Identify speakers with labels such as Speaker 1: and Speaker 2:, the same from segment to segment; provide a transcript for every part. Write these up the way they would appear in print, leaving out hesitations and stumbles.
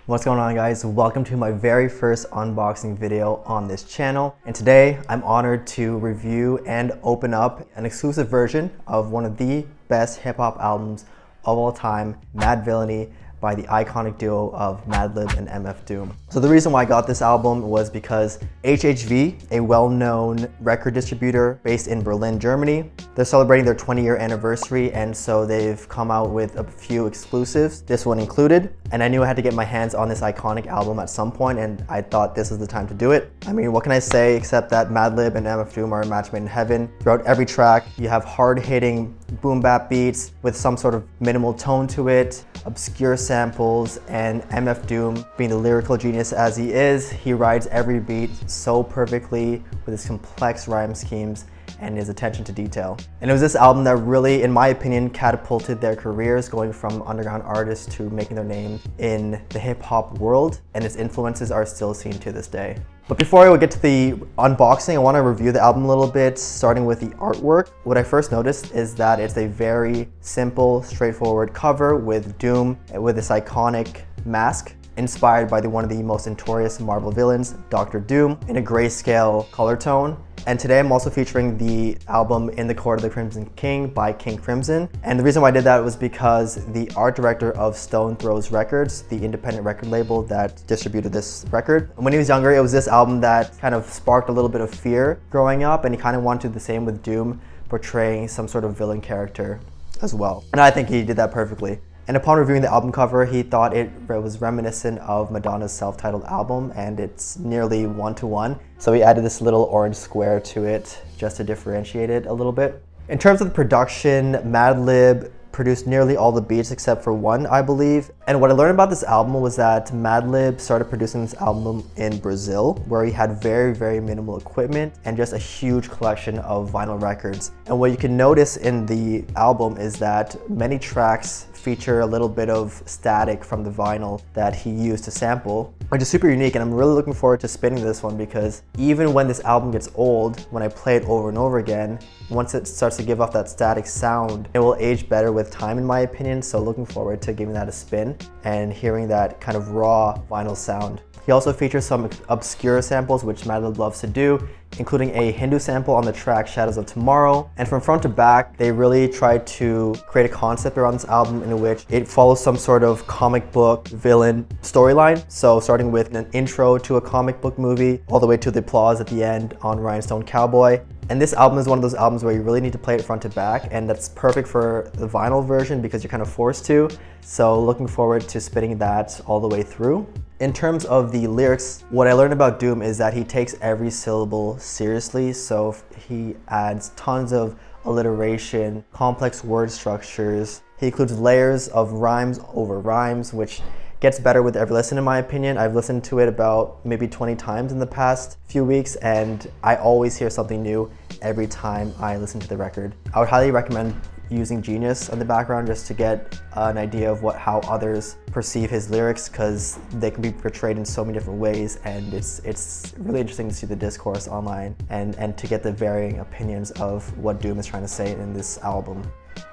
Speaker 1: What's going on, guys? Welcome to my very first unboxing video on this channel. And today I'm honored to review and open up an exclusive version of one of the best hip hop albums of all time, Madvillainy, by the iconic duo of Madlib and MF DOOM. So the reason why I got this album was because HHV, a well-known record distributor based in Berlin, Germany, they're celebrating their 20-year anniversary, and so they've come out with a few exclusives, this one included. And I knew I had to get my hands on this iconic album at some point, and I thought this was the time to do it. I mean, what can I say except that Madlib and MF DOOM are a match made in heaven. Throughout every track, you have hard-hitting boom bap beats with some sort of minimal tone to it, obscure samples, and MF DOOM, being the lyrical genius as he is, he rides every beat so perfectly with his complex rhyme schemes and his attention to detail. And it was this album that really, in my opinion, catapulted their careers, going from underground artists to making their name in the hip hop world, and its influences are still seen to this day. But before I get to the unboxing, I want to review the album a little bit, starting with the artwork. What I first noticed is that it's a very simple, straightforward cover with Doom with this iconic mask, inspired by one of the most notorious Marvel villains, Dr. Doom, in a grayscale color tone. And today I'm also featuring the album In the Court of the Crimson King by King Crimson. And the reason why I did that was because the art director of Stone Throws Records, the independent record label that distributed this record, when he was younger, it was this album that kind of sparked a little bit of fear growing up, and he kind of wanted to do the same with Doom, portraying some sort of villain character as well. And I think he did that perfectly. And upon reviewing the album cover, he thought it was reminiscent of Madonna's self-titled album, and it's nearly one-to-one. So he added this little orange square to it just to differentiate it a little bit. In terms of the production, Madlib produced nearly all the beats except for one, I believe. And what I learned about this album was that Madlib started producing this album in Brazil, where he had very, very minimal equipment and just a huge collection of vinyl records. And what you can notice in the album is that many tracks feature a little bit of static from the vinyl that he used to sample, which is super unique. And I'm really looking forward to spinning this one, because even when this album gets old, when I play it over and over again, once it starts to give off that static sound, it will age better with time, in my opinion. So looking forward to giving that a spin and hearing that kind of raw vinyl sound. He also features some obscure samples, which Madlib loves to do, including a Hindu sample on the track Shadows of Tomorrow. And from front to back, they really tried to create a concept around this album in which it follows some sort of comic book villain storyline. So starting with an intro to a comic book movie, all the way to the applause at the end on Rhinestone Cowboy. And this album is one of those albums where you really need to play it front to back, and that's perfect for the vinyl version because you're kind of forced to. So looking forward to spinning that all the way through. In terms of the lyrics, what I learned about Doom is that he takes every syllable seriously. So he adds tons of alliteration, complex word structures. He includes layers of rhymes over rhymes, which gets better with every listen, in my opinion. I've listened to it about maybe 20 times in the past few weeks, and I always hear something new every time I listen to the record. I would highly recommend using Genius in the background just to get an idea of how others perceive his lyrics, because they can be portrayed in so many different ways, and it's really interesting to see the discourse online and to get the varying opinions of what Doom is trying to say in this album.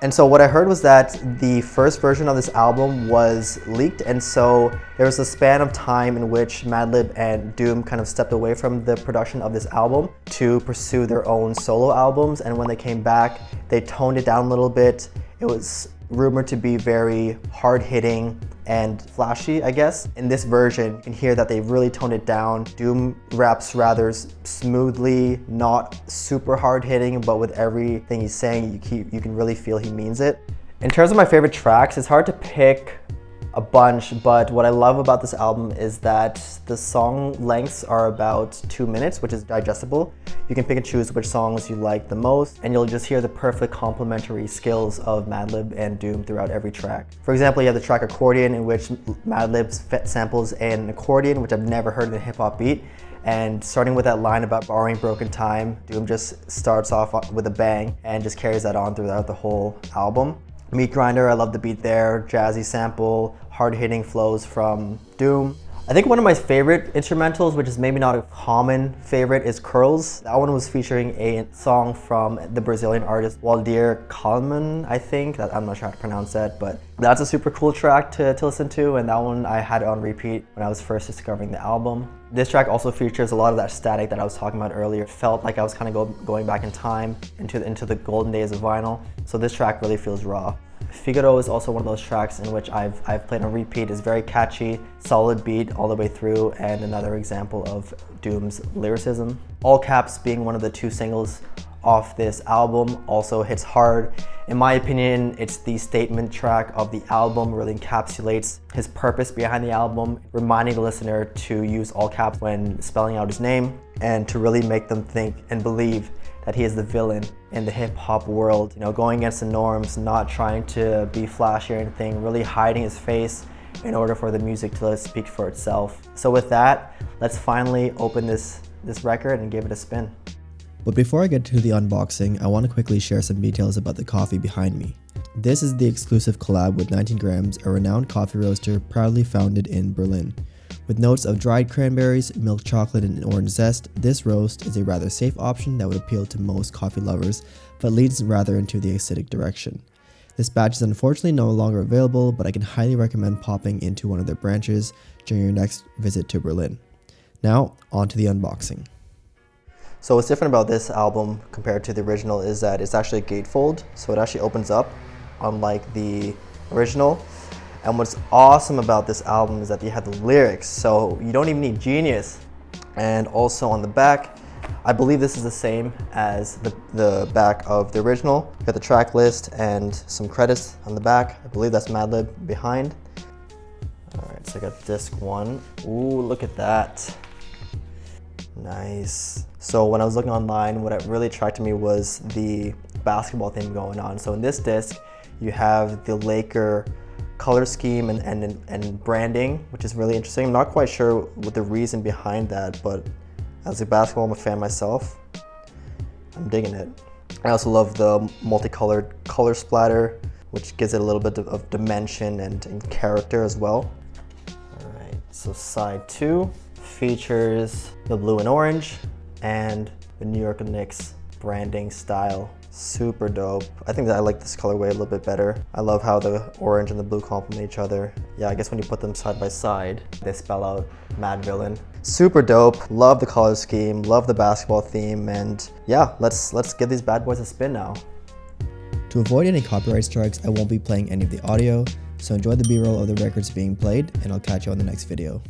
Speaker 1: And so what I heard was that the first version of this album was leaked, and so there was a span of time in which Madlib and Doom kind of stepped away from the production of this album to pursue their own solo albums, and when they came back, they toned it down a little bit. It was rumored to be very hard-hitting and flashy, I guess. In this version, you can hear that they really toned it down. Doom raps rather smoothly, not super hard-hitting, but with everything he's saying, you can really feel he means it. In terms of my favorite tracks, it's hard to pick a bunch, but what I love about this album is that the song lengths are about 2 minutes, which is digestible. You can pick and choose which songs you like the most, and you'll just hear the perfect complementary skills of Madlib and Doom throughout every track. For example, you have the track Accordion, in which Madlib samples an accordion, which I've never heard in a hip hop beat. And starting with that line about borrowing broken time, Doom just starts off with a bang and just carries that on throughout the whole album. Meat Grinder, I love the beat there. Jazzy sample, hard-hitting flows from Doom. I think one of my favorite instrumentals, which is maybe not a common favorite, is Curls. That one was featuring a song from the Brazilian artist Waldir Kalman, I think. I'm not sure how to pronounce that, but that's a super cool track to listen to, and that one I had it on repeat when I was first discovering the album. This track also features a lot of that static that I was talking about earlier. It felt like I was kind of going back in time into the golden days of vinyl, so this track really feels raw. Figaro is also one of those tracks in which I've played on repeat. It's very catchy, solid beat all the way through, and another example of Doom's lyricism. All Caps being one of the 2 singles off this album also hits hard. In my opinion, it's the statement track of the album, really encapsulates his purpose behind the album, reminding the listener to use all caps when spelling out his name and to really make them think and believe that he is the villain in the hip-hop world. You know, going against the norms, not trying to be flashy or anything, really hiding his face in order for the music to speak for itself. So with that, let's finally open this record and give it a spin.
Speaker 2: But before I get to the unboxing, I want to quickly share some details about the coffee behind me. This is the exclusive collab with 19 Grams, a renowned coffee roaster proudly founded in Berlin. With notes of dried cranberries, milk chocolate, and orange zest, this roast is a rather safe option that would appeal to most coffee lovers, but leads rather into the acidic direction. This batch is unfortunately no longer available, but I can highly recommend popping into one of their branches during your next visit to Berlin. Now, on to the unboxing.
Speaker 1: So what's different about this album compared to the original is that it's actually a gatefold, so it actually opens up, unlike the original. And what's awesome about this album is that you have the lyrics, so you don't even need Genius. And also on the back, I believe this is the same as the back of the original. You got the track list and some credits on the back. I believe that's Madlib behind. All right, so I got disc 1. Ooh, look at that. Nice. So when I was looking online, what really attracted me was the basketball theme going on. So in this disc, you have the Laker color scheme and branding, which is really interesting. I'm not quite sure what the reason behind that, but as a basketball fan myself, I'm digging it. I also love the multicolored color splatter, which gives it a little bit of dimension and character as well. All right, so side 2 features the blue and orange and the New York Knicks branding style. Super dope. I think that I like this colorway a little bit better. I love how the orange and the blue complement each other. Yeah, I guess when you put them side by side, they spell out Madvillainy. Super dope. Love the color scheme, love the basketball theme, and yeah, let's give these bad boys a spin now.
Speaker 2: To avoid any copyright strikes, I won't be playing any of the audio, so enjoy the B-roll of the records being played, and I'll catch you on the next video.